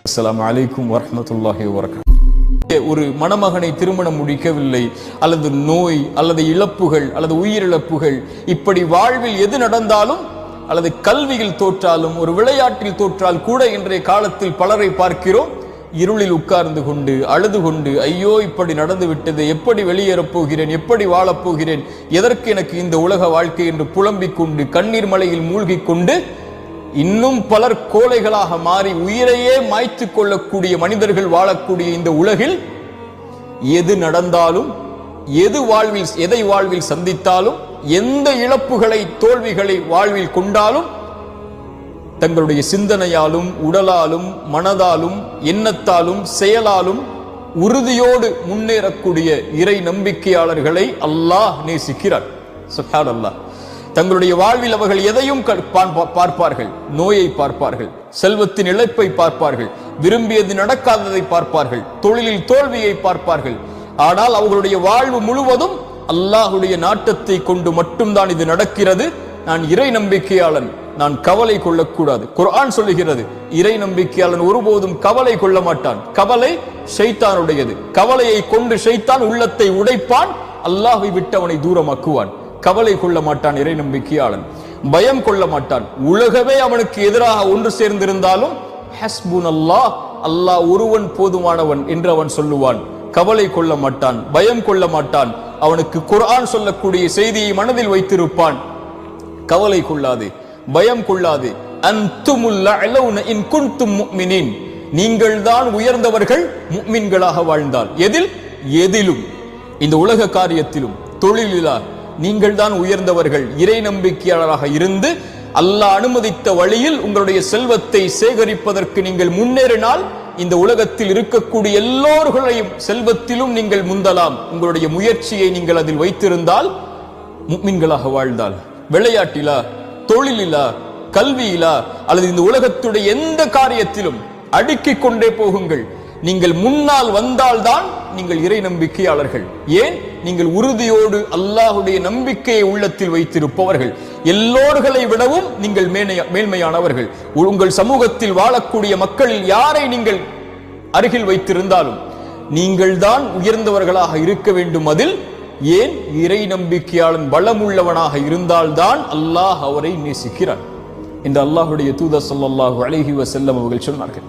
அஸ்ஸலாமு அலைக்கும் வரஹ்மத்துல்லாஹி வபரகாத்துஹு. ஒரு மணமகனை திருமணம் முடிக்கவில்லை, அல்லது நோய் அல்லது இழப்புகள் அல்லது உயிரிழப்புகள், இப்படி வாழ்வில் எது நடந்தாலும், அல்லது கல்வியில் தோற்றாலும், ஒரு விளையாட்டில் தோற்றால் கூட இன்றைய காலத்தில் பலரை பார்க்கிறோம், இருளில் உட்கார்ந்து கொண்டு அழுது கொண்டு, ஐயோ இப்படி நடந்து விட்டது, எப்படி வெளியேறப் போகிறேன், எப்படி வாழப்போகிறேன், எதற்கு எனக்கு இந்த உலக வாழ்க்கை என்று புலம்பிக் கொண்டு கண்ணீர் மலையில் மூழ்கிக் கொண்டு, இன்னும் பலர் கோழைகளாக மாறி உயிரையே மாய்த்து கொள்ளக்கூடிய மனிதர்கள் வாழக்கூடிய இந்த உலகில் எது நடந்தாலும், எதை வாழ்வில் சந்தித்தாலும், எந்த இழப்புகளை தோல்விகளை வாழ்வில் கொண்டாலும், தங்களுடைய சிந்தனையாலும் உடலாலும் மனதாலும் எண்ணத்தாலும் செயலாலும் உறுதியோடு முன்னேறக்கூடிய இறை நம்பிக்கையாளர்களை அல்லாஹ் நேசிக்கிறார். சுப்ஹானல்லாஹ். தங்களுடைய வாழ்வில் அவர்கள் எதையும் பார்ப்பார்கள். நோயை பார்ப்பார்கள், செல்வத்தின் இழப்பை பார்ப்பார்கள், விரும்பியது நடக்காததை பார்ப்பார்கள், தொழிலில் தோல்வியை பார்ப்பார்கள். ஆனால் அவர்களுடைய வாழ்வு முழுவதும் அல்லாஹுடைய நாட்டத்தை கொண்டு மட்டும்தான் இது நடக்கிறது. நான் இறை நம்பிக்கையாளன், நான் கவலை கொள்ளக்கூடாது. குர்ஆன் சொல்லுகிறது, இறை நம்பிக்கையாளன் ஒருபோதும் கவலை கொள்ள மாட்டான். கவலை ஷைத்தானுடையது. கவலையை கொண்டு ஷைத்தான் உள்ளத்தை உடைப்பான், அல்லாஹை விட்டு அவனை தூரமாக்குவான். கவலை கொள்ள மாட்டான் இறை நம்பிக்கையாளன். பயம் கொள்ள மாட்டான். உலகமே அவனுக்கு எதிராக ஒன்று சேர்ந்திருந்தாலும் ஹஸ்புனல்லாஹ், அல்லாஹ் ஒருவன் போதுமானவன் என்று அவன் சொல்லுவான். கவலை கொள்ள மாட்டான், பயம் கொள்ள மாட்டான். அவனுக்கு குர்ஆன் சொல்லக்கூடிய செய்தியை மனதில் வைத்திருப்பான். கவலை கொள்ளாது, பயம் கொள்ளாது. அன்துமுல் அலௌன இன் குன்தும் முஃமினீன், நீங்கள் தான் உயர்ந்தவர்கள் முஃமின்களாக வாழ்ந்தால். எதிலும், இந்த உலக காரியத்திலும் தொழிலிலா நீங்கள் தான் உயர்ந்தவர்கள். இறை நம்பிக்கையாளராக இருந்து அல்லாஹ் அனுமதித்த வழியில் உங்களுடைய செல்வத்தை சேகரிப்பதற்கு நீங்கள் முன்னேறினால், இந்த உலகத்தில் இருக்கக்கூடிய எல்லோர்களையும் செல்வத்திலும் நீங்கள் முந்தலாம். உங்களுடைய முயற்சியை நீங்கள் அதில் வைத்திருந்தால், முஃமின்களாக வாழ்ந்தால். விளையாட்டிலா, தொழிலிலா, கல்வியிலா, அல்லது இந்த உலகத்துடைய எந்த காரியத்திலும் அடுக்கிக் கொண்டே போகுங்கள். நீங்கள் முன்னால் வந்தால்தான் நீங்கள் இறை நம்பிக்கையாளர்கள். ஏன்? நீங்கள் உறுதியோடு அல்லாஹுடைய நம்பிக்கையை உள்ளத்தில் வைத்திருப்பவர்கள். எல்லோர்களை விடவும் நீங்கள் மேன்மையானவர்கள். உங்கள் சமூகத்தில் வாழக்கூடிய மக்களில் யாரை நீங்கள் அருகில் வைத்திருந்தாலும் நீங்கள் தான் உயர்ந்தவர்களாக இருக்க வேண்டும். அதில் ஏன்? இறை நம்பிக்கையாளன் பலமுள்ளவனாக இருந்தால்தான் அல்லாஹ் அவரை நேசிக்கிறான் என்று அல்லாஹுடைய தூதர் ஸல்லல்லாஹு அலைஹி வஸல்லம் அவர்கள் சொன்னார்கள்.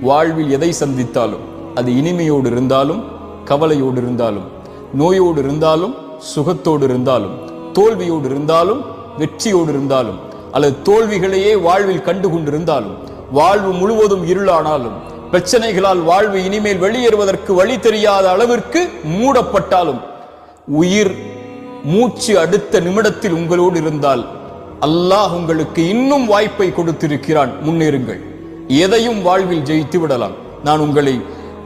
வாழ்வில் எதை சந்தித்தாலும், அது இனிமையோடு இருந்தாலும், கவலையோடு இருந்தாலும், நோயோடு இருந்தாலும், சுகத்தோடு இருந்தாலும், தோல்வியோடு இருந்தாலும், வெற்றியோடு இருந்தாலும், அல்லது தோல்விகளையே வாழ்வில் கண்டு கொண்டிருந்தாலும், வாழ்வு முழுவதும் இருளானாலும், பிரச்சனைகளால் வாழ்வு இனிமேல் வெளியேறுவதற்கு வழி தெரியாத அளவிற்கு மூடப்பட்டாலும், உயிர் மூச்சு அடுத்த நிமிடத்தில் உங்களோடு இருந்தால், அல்லாஹ் உங்களுக்கு இன்னும் வாய்ப்பை கொடுத்திருக்கிறான். முன்னேறுங்கள். எதையும் வாழ்வில் ஜெயித்து விடலாம். நான்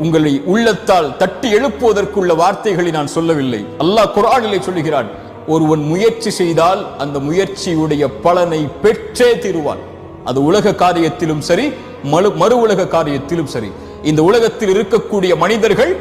உங்களை உள்ளத்தால் தட்டி எழுப்புவதற்குள்ள வார்த்தைகளை நான் சொல்லவில்லை. அல்லாஹ் குர்ஆனிலே சொல்லுகிறான், ஒருவன் முயற்சி செய்தால் அந்த முயற்சியுடைய பலனை பெற்றே தீருவான். அது உலக காரியத்திலும் சரி, மறு உலக காரியத்திலும் சரி. இந்த உலகத்தில் இருக்கக்கூடிய மனிதர்கள்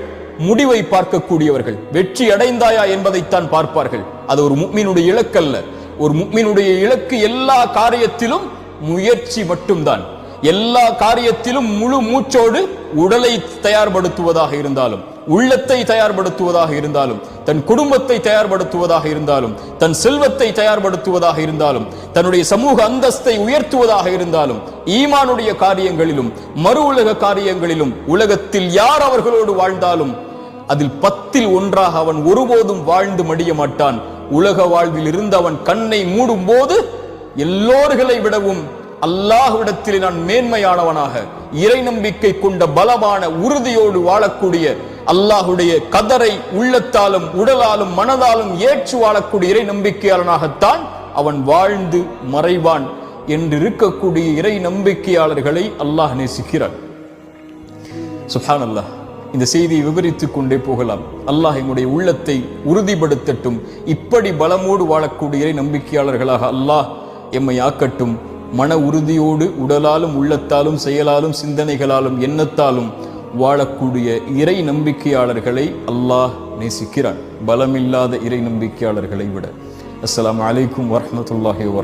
முடிவை பார்க்கக்கூடியவர்கள். வெற்றி அடைந்தாயா என்பதைத்தான் பார்ப்பார்கள். அது ஒரு முஃமினுடைய இலக்கல்ல. ஒரு முஃமினுடைய இலக்கு எல்லா காரியத்திலும் முயற்சி மட்டும்தான். எல்லா காரியத்திலும் முழு மூச்சோடு உடலை தயார்படுத்துவதாக இருந்தாலும், உள்ளத்தை தயார்படுத்துவதாக இருந்தாலும், தன் குடும்பத்தை தயார்படுத்துவதாக இருந்தாலும், தன் செல்வத்தை தயார்படுத்துவதாக இருந்தாலும், தன்னுடைய சமூக அந்தஸ்தை உயர்த்துவதாக இருந்தாலும், ஈமானுடைய காரியங்களிலும் மறு உலக காரியங்களிலும், உலகத்தில் யார் அவர்களோடு வாழ்ந்தாலும் அதில் 10ல் 1 அவன் ஒருபோதும் வாழ்ந்து மடிய மாட்டான். உலக வாழ்வில் இருந்து அவன் கண்ணை மூடும் போது எல்லோர்களை விடவும் அல்லாஹ்விடத்தில் நான் மேன்மையானவனாக, இறை நம்பிக்கை கொண்ட பலமான உறுதியோடு வாழக்கூடிய, அல்லாஹுடைய கதரை உள்ளத்தாலும் உடலாலும் மனதாலும் ஏற்று வாழக்கூடிய இறை நம்பிக்கையாளனாகத்தான் அவன் வாழ்ந்து மறைவான் என்று இருக்கக்கூடிய இறை நம்பிக்கையாளர்களை அல்லாஹ் நேசிக்கிறான். சுப்ஹானல்லாஹ். இந்த செய்தியை விவரித்துக் கொண்டே போகலாம். அல்லாஹ் எங்களுடைய உள்ளத்தை உறுதிப்படுத்தட்டும். இப்படி பலமோடு வாழக்கூடிய இறை நம்பிக்கையாளர்களாக அல்லாஹ் எம்மை ஆக்கட்டும். மன உறுதியோடு உடலாலும் உள்ளத்தாலும் செயலாலும் சிந்தனைகளாலும் எண்ணத்தாலும் வாழக்கூடிய இறை நம்பிக்கையாளர்களை அல்லாஹ் நேசிக்கிறான், பலமில்லாத இறை நம்பிக்கையாளர்களை விட. அஸ்ஸலாமு அலைக்கும் வரஹ்மத்துல்லாஹி வபரகாத்துஹு.